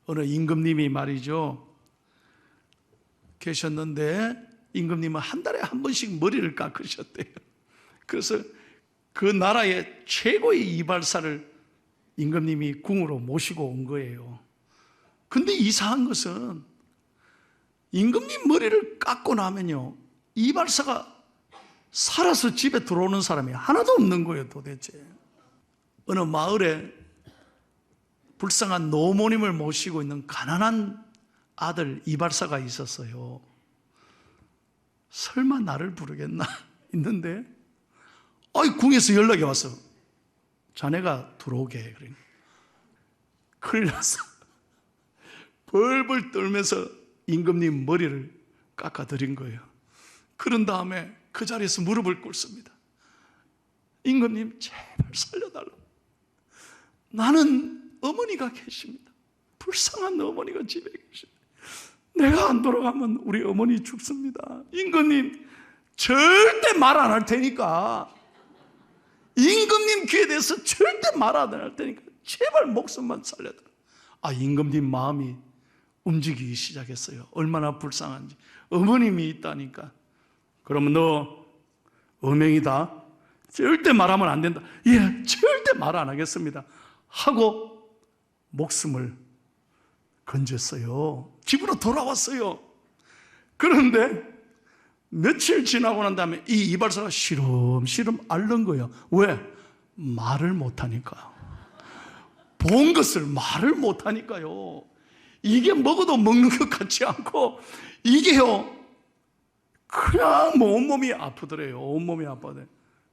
어느 임금님이 말이죠, 계셨는데 임금님은 한 달에 한 번씩 머리를 깎으셨대요. 그래서 그 나라의 최고의 이발사를 임금님이 궁으로 모시고 온 거예요. 근데 이상한 것은 임금님 머리를 깎고 나면요, 이발사가 살아서 집에 들어오는 사람이 하나도 없는 거예요. 도대체 어느 마을에 불쌍한 노모님을 모시고 있는 가난한 아들 이발사가 있었어요. 설마 나를 부르겠나 있는데, 궁에서 연락이 왔어. 자네가 들어오게. 그러니까 큰일 났어. 벌벌 떨면서 임금님 머리를 깎아드린 거예요. 그런 다음에 그 자리에서 무릎을 꿇습니다. 임금님, 제발 살려달라고. 나는 어머니가 계십니다. 불쌍한 어머니가 집에 계십니다. 내가 안 돌아가면 우리 어머니 죽습니다. 임금님, 절대 말 안 할 테니까, 임금님 귀에 대해서 절대 말 안 할 테니까 제발 목숨만 살려달라. 임금님 마음이 움직이기 시작했어요. 얼마나 불쌍한지. 어머님이 있다니까. 그러면 너 어명이다. 절대 말하면 안 된다. 예, 절대 말 안 하겠습니다. 하고 목숨을 건졌어요. 집으로 돌아왔어요. 그런데 며칠 지나고 난 다음에 이 이발사가 시름시름 앓는 거예요. 왜? 말을 못하니까. 본 것을 말을 못하니까요. 이게 먹어도 먹는 것 같지 않고, 이게요, 그냥 뭐 온몸이 아프더래요. 온몸이 아파요.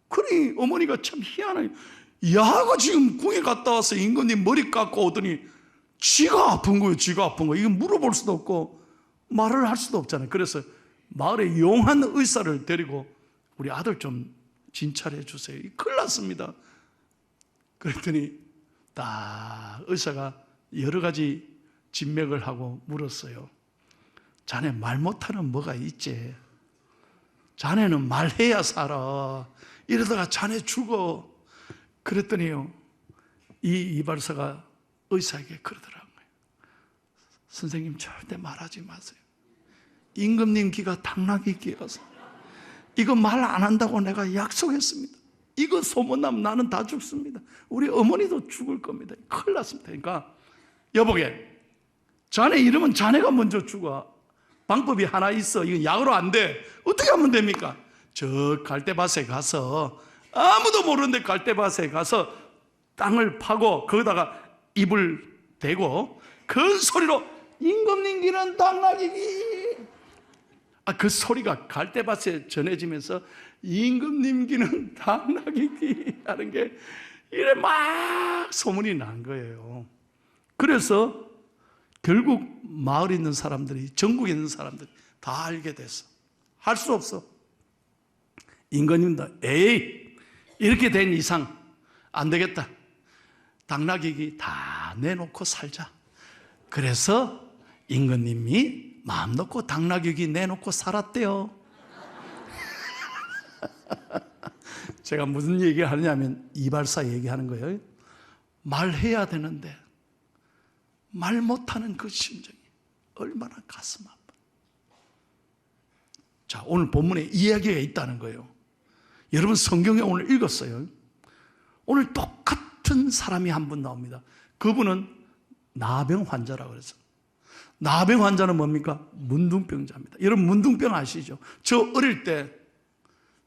그러니 어머니가 참 희한해요. 야가 지금 궁에 갔다 와서 임금님 머리 깎고 오더니 지가 아픈 거예요. 지가 아픈 거. 이거 물어볼 수도 없고 말을 할 수도 없잖아요. 그래서 마을에 용한 의사를 데리고 우리 아들 좀 진찰해 주세요. 큰일 났습니다. 그랬더니 딱 의사가 여러 가지 진맥을 하고 물었어요. 자네 말 못하는 뭐가 있지? 자네는 말해야 살아. 이러다가 자네 죽어. 그랬더니요, 이 이발사가 의사에게 그러더라고요. 선생님, 절대 말하지 마세요. 임금님 귀가 당나귀 귀여서 이거 말 안 한다고 내가 약속했습니다. 이거 소문나면 나는 다 죽습니다. 우리 어머니도 죽을 겁니다. 큰일 났습니다. 그러니까 여보게, 자네 이러면 자네가 먼저 죽어. 방법이 하나 있어. 이건 약으로 안 돼. 어떻게 하면 됩니까? 저 갈대밭에 가서, 아무도 모르는데 갈대밭에 가서 땅을 파고 거기다가 입을 대고 큰 소리로 임금님 귀는 당나귀 귀. 그 소리가 갈대밭에 전해지면서 임금님 귀는 당나귀 귀 하는 게 이래 막 소문이 난 거예요. 그래서 결국 마을에 있는 사람들이, 전국에 있는 사람들이 다 알게 됐어. 할 수 없어. 임금님도 에이, 이렇게 된 이상 안 되겠다. 당나귀 다 내놓고 살자. 그래서 임금님이 마음 놓고 당나귀 내놓고 살았대요. 제가 무슨 얘기 하느냐면 이발사 얘기하는 거예요. 말해야 되는데 말 못하는 그 심정이 얼마나 가슴 아파. 자, 오늘 본문에 이야기가 있다는 거예요. 여러분 성경에 오늘 읽었어요. 오늘 똑같은 사람이 한 분 나옵니다. 그분은 나병 환자라고 그래서. 나병 환자는 뭡니까? 문둥병자입니다. 여러분 문둥병 아시죠? 저 어릴 때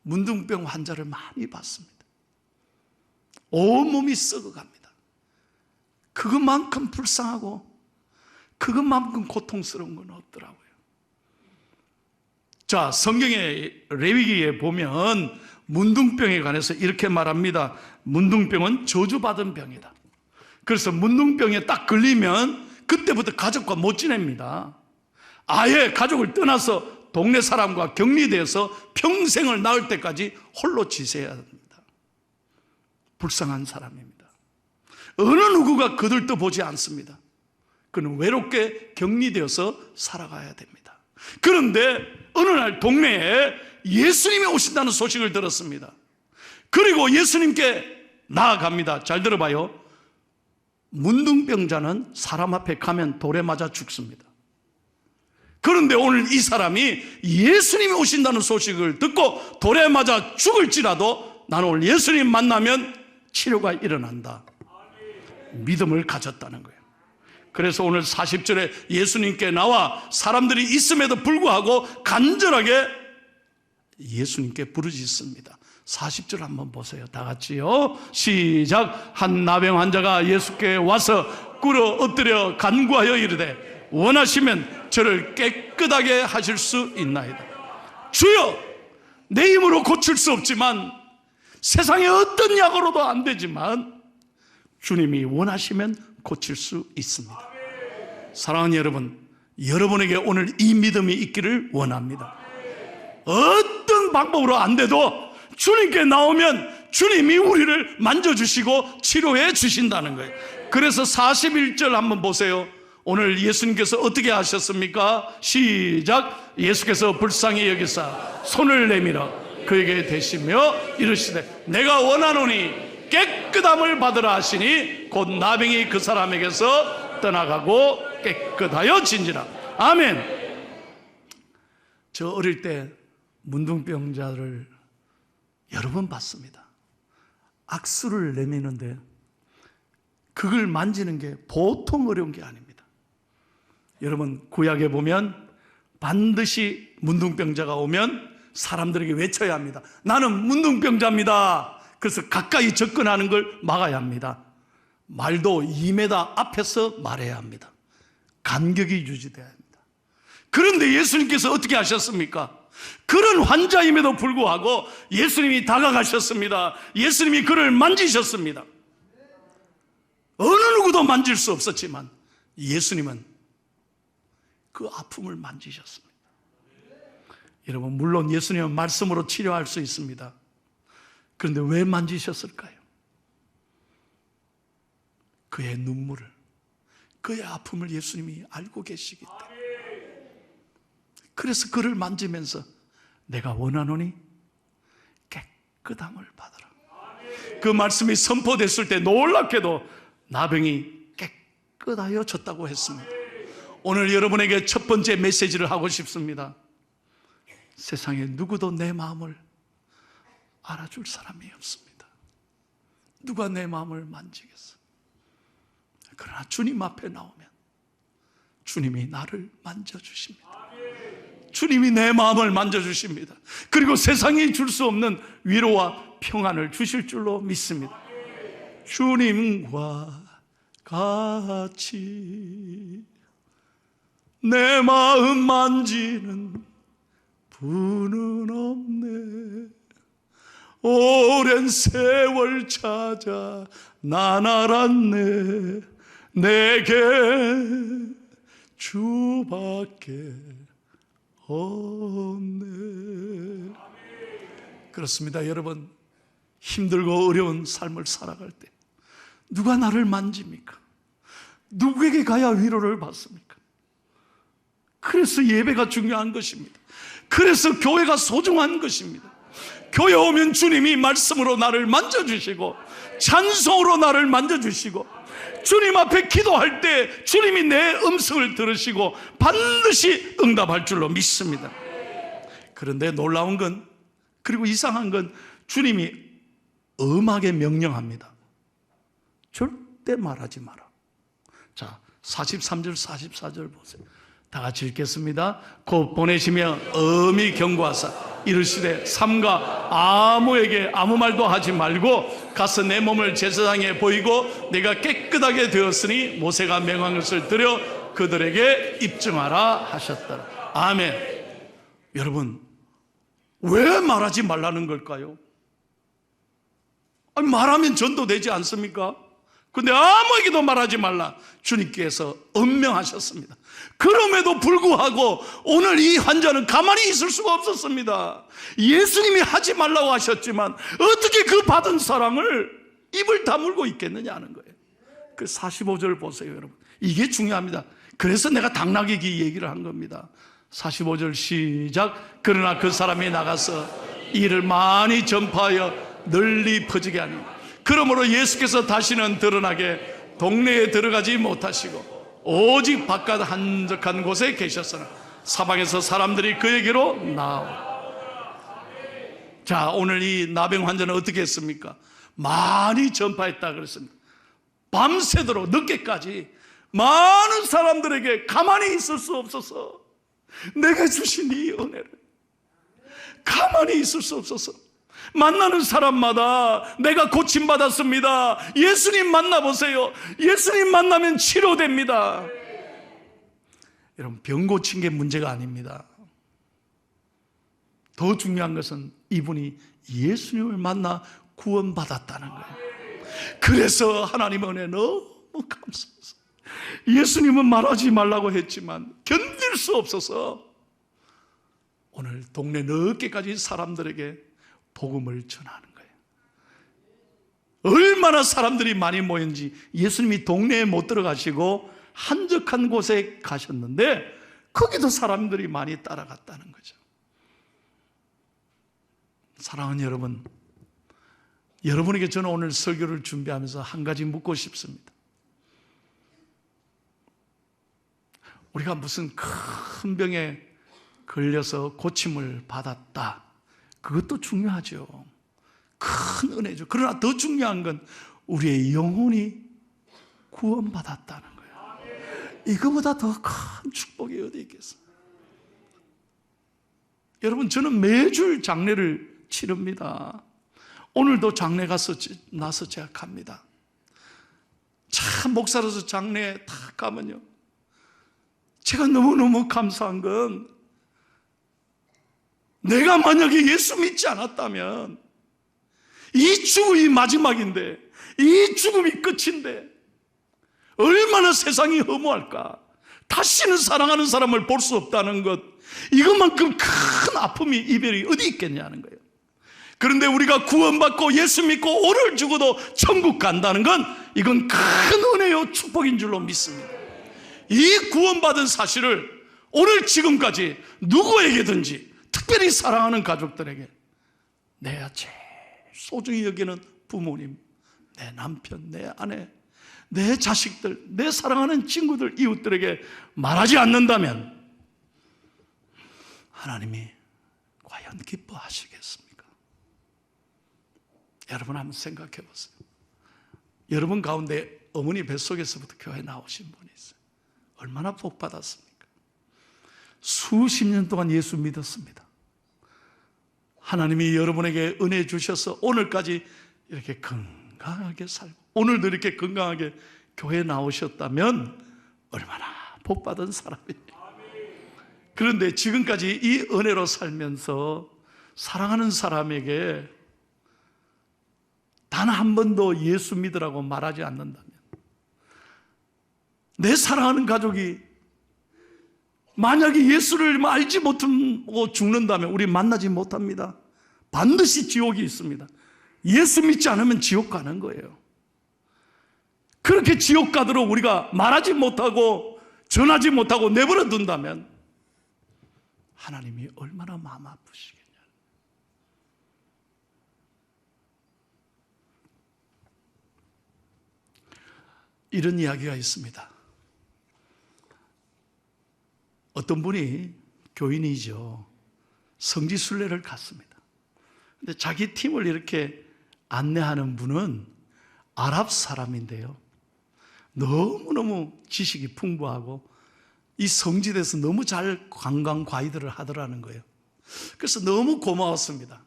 문둥병 환자를 많이 봤습니다. 온몸이 썩어갑니다. 그것만큼 불쌍하고 그것만큼 고통스러운 건 없더라고요. 자, 성경의 레위기에 보면 문둥병에 관해서 이렇게 말합니다. 문둥병은 저주받은 병이다. 그래서 문둥병에 딱 걸리면 그때부터 가족과 못 지냅니다. 아예 가족을 떠나서 동네 사람과 격리돼서 평생을 나을 때까지 홀로 지새야 합니다. 불쌍한 사람입니다. 어느 누구가 거들떠 보지 않습니다. 그는 외롭게 격리되어서 살아가야 됩니다. 그런데 어느 날 동네에 예수님이 오신다는 소식을 들었습니다. 그리고 예수님께 나아갑니다. 잘 들어봐요. 문둥병자는 사람 앞에 가면 돌에 맞아 죽습니다. 그런데 오늘 이 사람이 예수님이 오신다는 소식을 듣고 돌에 맞아 죽을지라도 나는 오늘 예수님 만나면 치료가 일어난다. 믿음을 가졌다는 거예요. 그래서 오늘 40절에 예수님께 나와 사람들이 있음에도 불구하고 간절하게 예수님께 부르짖습니다. 40절 한번 보세요. 다 같이요. 시작. 한 나병 환자가 예수께 와서 꿇어 엎드려 간구하여 이르되 원하시면 저를 깨끗하게 하실 수 있나이다. 주여, 내 힘으로 고칠 수 없지만 세상의 어떤 약으로도 안 되지만 주님이 원하시면 고칠 수 있습니다. 사랑하는 여러분, 여러분에게 오늘 이 믿음이 있기를 원합니다. 어떤 방법으로 안 돼도 주님께 나오면 주님이 우리를 만져주시고 치료해 주신다는 거예요. 그래서 41절 한번 보세요. 오늘 예수님께서 어떻게 하셨습니까? 시작. 예수께서 불쌍히 여기사 손을 내밀어 그에게 대시며 이르시되 내가 원하노니 깨끗함을 받으라 하시니 곧 나병이 그 사람에게서 떠나가고 깨끗하여 진지라. 아멘. 저 어릴 때 문둥병자를 여러 번 봤습니다. 악수를 내미는데 그걸 만지는 게 보통 어려운 게 아닙니다. 여러분, 구약에 보면 반드시 문둥병자가 오면 사람들에게 외쳐야 합니다. 나는 문둥병자입니다. 그래서 가까이 접근하는 걸 막아야 합니다. 말도 2m 앞에서 말해야 합니다. 간격이 유지돼야 합니다. 그런데 예수님께서 어떻게 하셨습니까? 그런 환자임에도 불구하고 예수님이 다가가셨습니다. 예수님이 그를 만지셨습니다. 어느 누구도 만질 수 없었지만 예수님은 그 아픔을 만지셨습니다. 여러분, 물론 예수님은 말씀으로 치료할 수 있습니다. 그런데 왜 만지셨을까요? 그의 눈물을, 그의 아픔을 예수님이 알고 계시기 때문에. 그래서 그를 만지면서 내가 원하노니 깨끗함을 받으라. 그 말씀이 선포됐을 때 놀랍게도 나병이 깨끗하여졌다고 했습니다. 오늘 여러분에게 첫 번째 메시지를 하고 싶습니다. 세상에 누구도 내 마음을 알아줄 사람이 없습니다. 누가 내 마음을 만지겠어? 그러나 주님 앞에 나오면 주님이 나를 만져주십니다. 주님이 내 마음을 만져주십니다. 그리고 세상이 줄 수 없는 위로와 평안을 주실 줄로 믿습니다. 주님과 같이 내 마음 만지는 분은 없네. 오랜 세월 찾아 난 알았네. 내게 주밖에 없네. 그렇습니다. 여러분, 힘들고 어려운 삶을 살아갈 때 누가 나를 만집니까? 누구에게 가야 위로를 받습니까? 그래서 예배가 중요한 것입니다. 그래서 교회가 소중한 것입니다. 교회 오면 주님이 말씀으로 나를 만져주시고 찬송으로 나를 만져주시고 주님 앞에 기도할 때 주님이 내 음성을 들으시고 반드시 응답할 줄로 믿습니다. 그런데 놀라운 건, 그리고 이상한 건 주님이 엄하게 명령합니다. 절대 말하지 마라. 자, 43절 44절 보세요. 다 같이 읽겠습니다. 곧 보내시며 엄히 경고하사 이르시되 삼가 아무에게 아무 말도 하지 말고 가서 내 몸을 제사장에 보이고 내가 깨끗하게 되었으니 모세가 명한 것을 들여 그들에게 입증하라 하셨더라. 아멘. 여러분, 왜 말하지 말라는 걸까요? 아니, 말하면 전도되지 않습니까? 근데 아무에게도 말하지 말라 주님께서 엄명하셨습니다. 그럼에도 불구하고 오늘 이 환자는 가만히 있을 수가 없었습니다. 예수님이 하지 말라고 하셨지만 어떻게 그 받은 사랑을 입을 다물고 있겠느냐는 거예요. 그 45절 보세요, 여러분. 이게 중요합니다. 그래서 내가 당나귀기 얘기를 한 겁니다. 45절 시작. 그러나 그 사람이 나가서 이를 많이 전파하여 널리 퍼지게 하니 그러므로 예수께서 다시는 드러나게 동네에 들어가지 못하시고 오직 바깥 한적한 곳에 계셨으나 사방에서 사람들이 그에게로 나와. 자, 오늘 이 나병 환자는 어떻게 했습니까? 많이 전파했다 그랬습니다. 밤새도록 늦게까지 많은 사람들에게 가만히 있을 수 없어서, 내가 주신 이 은혜를 가만히 있을 수 없어서 만나는 사람마다 내가 고침받았습니다, 예수님 만나보세요, 예수님 만나면 치료됩니다. 여러분, 병 고친 게 문제가 아닙니다. 더 중요한 것은 이분이 예수님을 만나 구원받았다는 거예요. 그래서 하나님의 은혜 너무 감사해서, 예수님은 말하지 말라고 했지만 견딜 수 없어서 오늘 동네 넓게까지 사람들에게 복음을 전하는 거예요. 얼마나 사람들이 많이 모였는지, 예수님이 동네에 못 들어가시고 한적한 곳에 가셨는데 거기도 사람들이 많이 따라갔다는 거죠. 사랑하는 여러분, 여러분에게 저는 오늘 설교를 준비하면서 한 가지 묻고 싶습니다. 우리가 무슨 큰 병에 걸려서 고침을 받았다, 그것도 중요하죠. 큰 은혜죠. 그러나 더 중요한 건 우리의 영혼이 구원받았다는 거예요. 이거보다 더 큰 축복이 어디 있겠습니까? 여러분, 저는 매주 장례를 치릅니다. 오늘도 장례 나서 제가 갑니다. 참, 목사로서 장례에 딱 가면요, 제가 너무너무 감사한 건, 내가 만약에 예수 믿지 않았다면 이 죽음이 마지막인데, 이 죽음이 끝인데 얼마나 세상이 허무할까. 다시는 사랑하는 사람을 볼 수 없다는 것, 이것만큼 큰 아픔이, 이별이 어디 있겠냐는 거예요. 그런데 우리가 구원받고 예수 믿고 오늘 죽어도 천국 간다는 건, 이건 큰 은혜요 축복인 줄로 믿습니다. 이 구원받은 사실을 오늘 지금까지 누구에게든지, 특별히 사랑하는 가족들에게, 내가 제일 소중히 여기는 부모님, 내 남편, 내 아내, 내 자식들, 내 사랑하는 친구들, 이웃들에게 말하지 않는다면 하나님이 과연 기뻐하시겠습니까? 여러분 한번 생각해 보세요. 여러분 가운데 어머니 뱃속에서부터 교회 나오신 분이 있어요. 얼마나 복 받았습니까? 수십 년 동안 예수 믿었습니다. 하나님이 여러분에게 은혜 주셔서 오늘까지 이렇게 건강하게 살고, 오늘도 이렇게 건강하게 교회 나오셨다면 얼마나 복 받은 사람이에요. 그런데 지금까지 이 은혜로 살면서 사랑하는 사람에게 단 한 번도 예수 믿으라고 말하지 않는다면, 내 사랑하는 가족이 만약에 예수를 알지 못하고 죽는다면 우리 만나지 못합니다. 반드시 지옥이 있습니다. 예수 믿지 않으면 지옥 가는 거예요. 그렇게 지옥 가도록 우리가 말하지 못하고 전하지 못하고 내버려 둔다면 하나님이 얼마나 마음 아프시겠냐. 이런 이야기가 있습니다. 어떤 분이 교인이죠. 성지순례를 갔습니다. 근데 자기 팀을 이렇게 안내하는 분은 아랍 사람인데요, 너무너무 지식이 풍부하고 이 성지대에서 너무 잘 관광 가이드를 하더라는 거예요. 그래서 너무 고마웠습니다.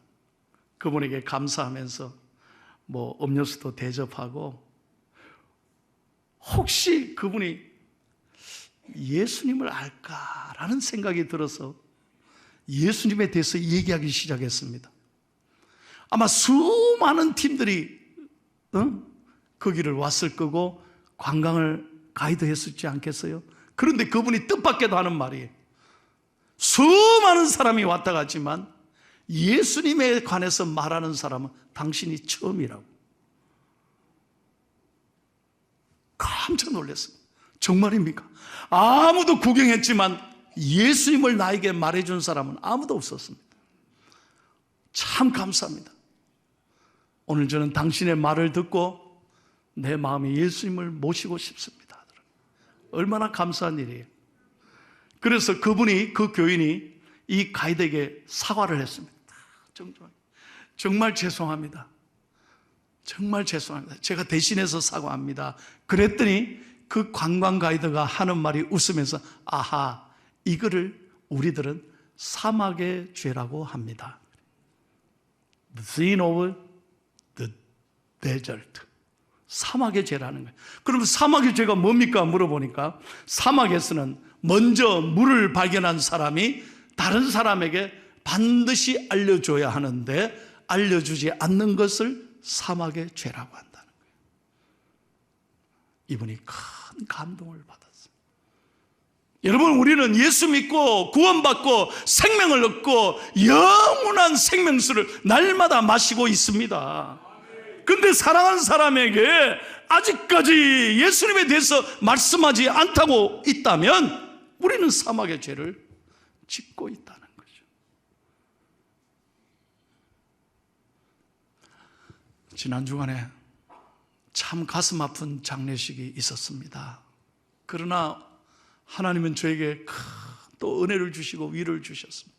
그분에게 감사하면서 뭐 음료수도 대접하고, 혹시 그분이 예수님을 알까라는 생각이 들어서 예수님에 대해서 얘기하기 시작했습니다. 아마 수많은 팀들이 거기를 왔을 거고 관광을 가이드했었지 않겠어요? 그런데 그분이 뜻밖에도 하는 말이, 수많은 사람이 왔다 갔지만 예수님에 관해서 말하는 사람은 당신이 처음이라고. 깜짝 놀랐습니다. 정말입니까? 아무도 구경했지만 예수님을 나에게 말해준 사람은 아무도 없었습니다. 참 감사합니다. 오늘 저는 당신의 말을 듣고 내 마음이 예수님을 모시고 싶습니다. 얼마나 감사한 일이에요. 그래서 그분이, 그 교인이 이 가이드에게 사과를 했습니다. 정말 죄송합니다. 정말 죄송합니다. 제가 대신해서 사과합니다. 그랬더니 그 관광 가이드가 하는 말이 웃으면서, 아하, 이거를 우리들은 사막의 죄라고 합니다. The sin of the desert. 사막의 죄라는 거예요. 그러면 사막의 죄가 뭡니까? 물어보니까 사막에서는 먼저 물을 발견한 사람이 다른 사람에게 반드시 알려줘야 하는데 알려주지 않는 것을 사막의 죄라고 한다는 거예요. 이분이 큰 감동을 받았어요. 여러분, 우리는 예수 믿고 구원받고 생명을 얻고 영원한 생명수를 날마다 마시고 있습니다. 근데 사랑하는 사람에게 아직까지 예수님에 대해서 말씀하지 않다고 있다면 우리는 사막의 죄를 짓고 있다는 거죠. 지난 주간에 참 가슴 아픈 장례식이 있었습니다. 그러나 하나님은 저에게 또 은혜를 주시고 위로를 주셨습니다.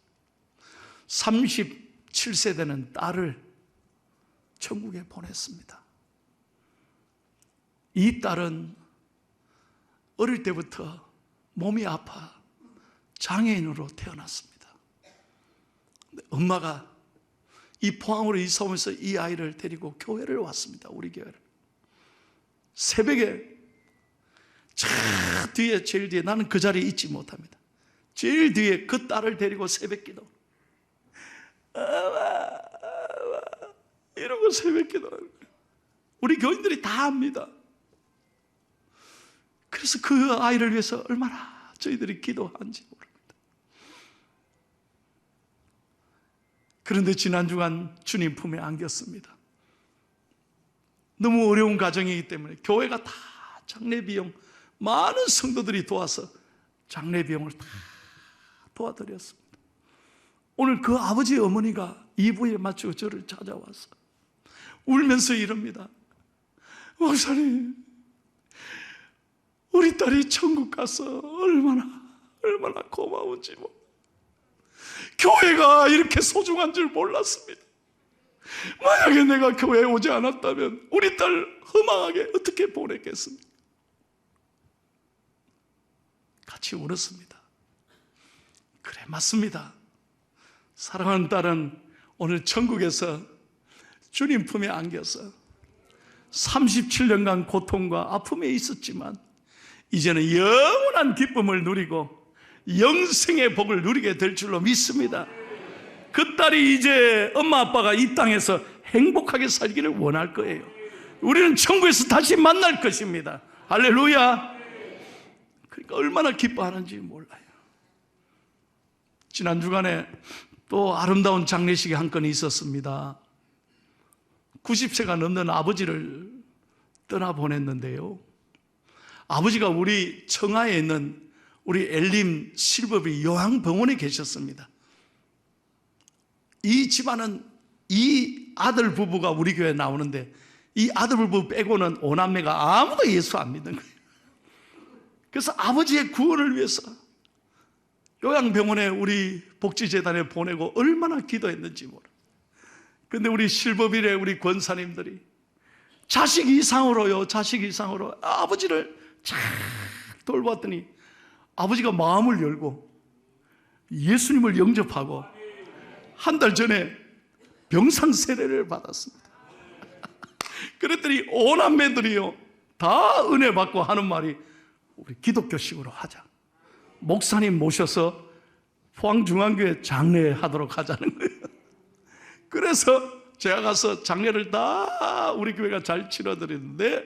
37세 되는 딸을 천국에 보냈습니다. 이 딸은 어릴 때부터 몸이 아파 장애인으로 태어났습니다. 엄마가 이 포항으로 이사 오면서 이 아이를 데리고 교회를 왔습니다. 우리 교회를. 새벽에 제일 뒤에, 나는 그 자리에 있지 못합니다. 제일 뒤에 그 딸을 데리고 새벽 기도, 이러고 새벽 기도하는 거예요. 우리 교인들이 다 합니다. 그래서 그 아이를 위해서 얼마나 저희들이 기도하는지 모릅니다. 그런데 지난 주간 주님 품에 안겼습니다. 너무 어려운 가정이기 때문에 교회가 다 장례 비용, 많은 성도들이 도와서 장례 비용을 다 도와드렸습니다. 오늘 그 아버지 어머니가 이부에 맞추고 저를 찾아와서 울면서 이럽니다. 목사님, 우리 딸이 천국 가서 얼마나 고마운지 교회가 이렇게 소중한 줄 몰랐습니다. 만약에 내가 교회에 오지 않았다면 우리 딸 허망하게 어떻게 보냈겠습니까? 같이 울었습니다. 그래, 맞습니다. 사랑하는 딸은 오늘 천국에서 주님 품에 안겨서 37년간 고통과 아픔에 있었지만 이제는 영원한 기쁨을 누리고 영생의 복을 누리게 될 줄로 믿습니다. 그 딸이 이제 엄마 아빠가 이 땅에서 행복하게 살기를 원할 거예요. 우리는 천국에서 다시 만날 것입니다. 할렐루야. 그러니까 얼마나 기뻐하는지 몰라요. 지난 주간에 또 아름다운 장례식이 한 건이 있었습니다. 90세가 넘는 아버지를 떠나보냈는데요, 아버지가 우리 청하에 있는 우리 엘림 실버비 요양병원에 계셨습니다. 이 집안은 이 아들 부부가 우리 교회에 나오는데 이 아들 부부 빼고는 오남매가 아무도 예수 안 믿는 거예요. 그래서 아버지의 구원을 위해서 요양병원에 우리 복지재단에 보내고 얼마나 기도했는지 몰라. 근데 우리 실버빌의 우리 권사님들이 자식 이상으로 아버지를 잘 돌봤더니 아버지가 마음을 열고 예수님을 영접하고 한 달 전에 병상 세례를 받았습니다. 그랬더니 오남매들이요 다 은혜 받고 하는 말이, 우리 기독교식으로 하자. 목사님 모셔서 포항중앙교회 장례하도록 하자는 거예요. 그래서 제가 가서 장례를 다 우리 교회가 잘 치러드렸는데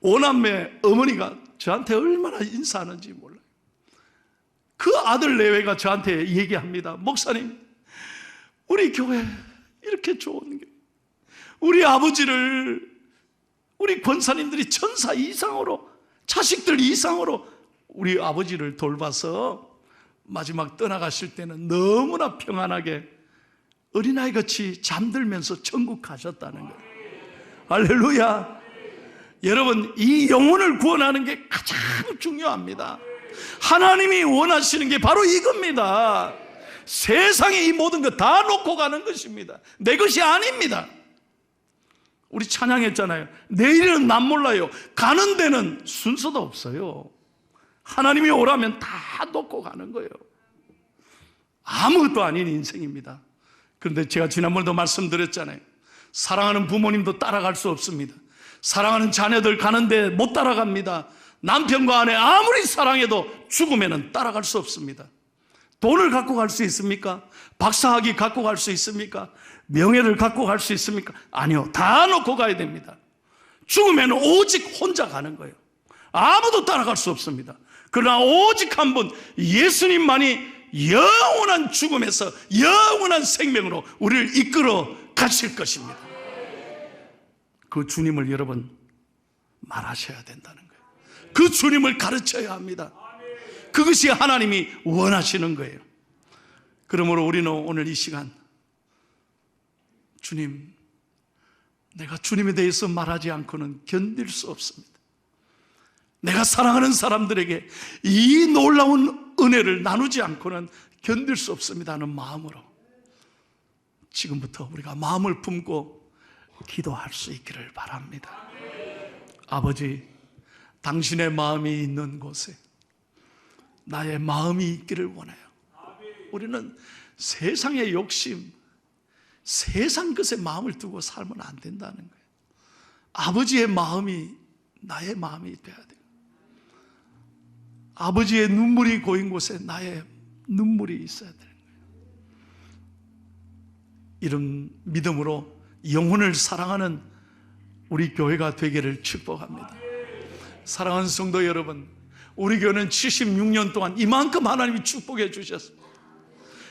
오남매 어머니가 저한테 얼마나 인사하는지 몰라요. 그 아들 내외가 저한테 얘기합니다. 목사님, 우리 교회 이렇게 좋은 게, 우리 아버지를 우리 권사님들이 천사 이상으로, 자식들 이상으로 우리 아버지를 돌봐서 마지막 떠나가실 때는 너무나 평안하게 어린아이같이 잠들면서 천국 가셨다는 거예요. 할렐루야. 여러분, 이 영혼을 구원하는 게 가장 중요합니다. 하나님이 원하시는 게 바로 이겁니다. 세상에 이 모든 것 다 놓고 가는 것입니다. 내 것이 아닙니다. 우리 찬양했잖아요. 내일은 난 몰라요. 가는 데는 순서도 없어요. 하나님이 오라면 다 놓고 가는 거예요. 아무것도 아닌 인생입니다. 그런데 제가 지난번에도 말씀드렸잖아요. 사랑하는 부모님도 따라갈 수 없습니다. 사랑하는 자녀들 가는데 못 따라갑니다. 남편과 아내 아무리 사랑해도 죽으면 따라갈 수 없습니다. 돈을 갖고 갈 수 있습니까? 박사학위 갖고 갈 수 있습니까? 명예를 갖고 갈 수 있습니까? 아니요. 다 놓고 가야 됩니다. 죽으면 오직 혼자 가는 거예요. 아무도 따라갈 수 없습니다. 그러나 오직 한 분, 예수님만이 영원한 죽음에서 영원한 생명으로 우리를 이끌어 가실 것입니다. 그 주님을 여러분 말하셔야 된다는 거예요. 그 주님을 가르쳐야 합니다. 그것이 하나님이 원하시는 거예요. 그러므로 우리는 오늘 이 시간, 주님, 내가 주님에 대해서 말하지 않고는 견딜 수 없습니다. 내가 사랑하는 사람들에게 이 놀라운 은혜를 나누지 않고는 견딜 수 없습니다 하는 마음으로 지금부터 우리가 마음을 품고 기도할 수 있기를 바랍니다. 아버지, 당신의 마음이 있는 곳에 나의 마음이 있기를 원해요. 우리는 세상의 욕심, 세상 것에 마음을 두고 살면 안 된다는 거예요. 아버지의 마음이 나의 마음이 돼야 돼요. 아버지의 눈물이 고인 곳에 나의 눈물이 있어야 되는 거예요. 이런 믿음으로 영혼을 사랑하는 우리 교회가 되기를 축복합니다. 사랑하는 성도 여러분, 우리 교회는 76년 동안 이만큼 하나님이 축복해 주셨습니다.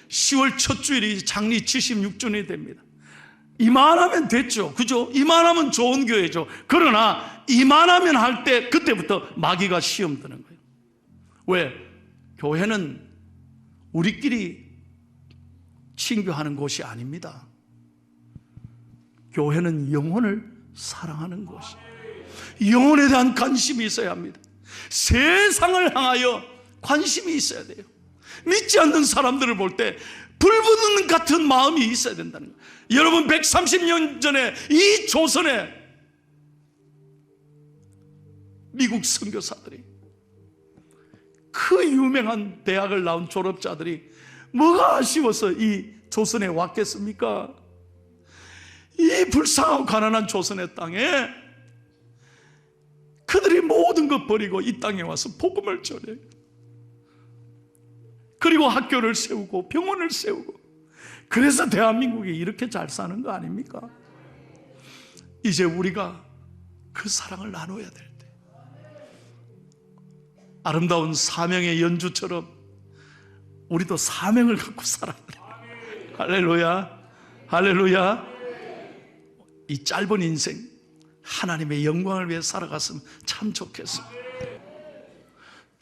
10월 첫 주일이 장리 76주년이 됩니다. 이만하면 됐죠. 그죠? 이만하면 좋은 교회죠. 그러나 이만하면 할 때 그때부터 마귀가 시험 드는 거예요. 왜? 교회는 우리끼리 친교하는 곳이 아닙니다. 교회는 영혼을 사랑하는 곳이에요. 영혼에 대한 관심이 있어야 합니다. 세상을 향하여 관심이 있어야 돼요. 믿지 않는 사람들을 볼 때 불붙는 같은 마음이 있어야 된다는 거예요. 여러분, 130년 전에 이 조선에 미국 선교사들이, 그 유명한 대학을 나온 졸업자들이 뭐가 아쉬워서 이 조선에 왔겠습니까? 이 불쌍하고 가난한 조선의 땅에 그들이 모든 것 버리고 이 땅에 와서 복음을 전해요. 그리고 학교를 세우고 병원을 세우고, 그래서 대한민국이 이렇게 잘 사는 거 아닙니까? 이제 우리가 그 사랑을 나눠야 될 때, 아름다운 사명의 연주처럼 우리도 사명을 갖고 살아야 돼요. 할렐루야, 할렐루야. 이 짧은 인생 하나님의 영광을 위해 살아갔으면 참 좋겠습니다.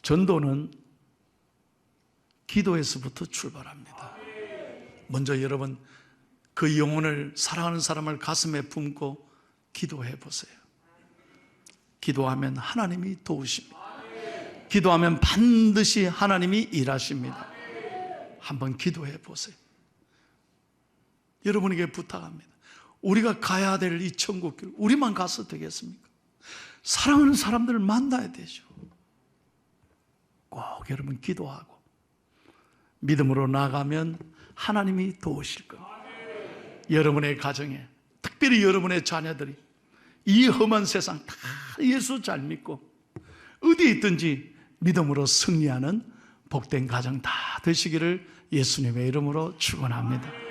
전도는 기도에서부터 출발합니다. 먼저 여러분, 그 영혼을, 사랑하는 사람을 가슴에 품고 기도해 보세요. 기도하면 하나님이 도우십니다. 기도하면 반드시 하나님이 일하십니다. 한번 기도해 보세요. 여러분에게 부탁합니다. 우리가 가야 될 이 천국길, 우리만 가서 되겠습니까? 사랑하는 사람들을 만나야 되죠. 꼭 여러분 기도하고 믿음으로 나가면 하나님이 도우실 겁니다. 여러분의 가정에, 특별히 여러분의 자녀들이 이 험한 세상 다 예수 잘 믿고 어디에 있든지 믿음으로 승리하는 복된 가정 다 되시기를 예수님의 이름으로 축원합니다.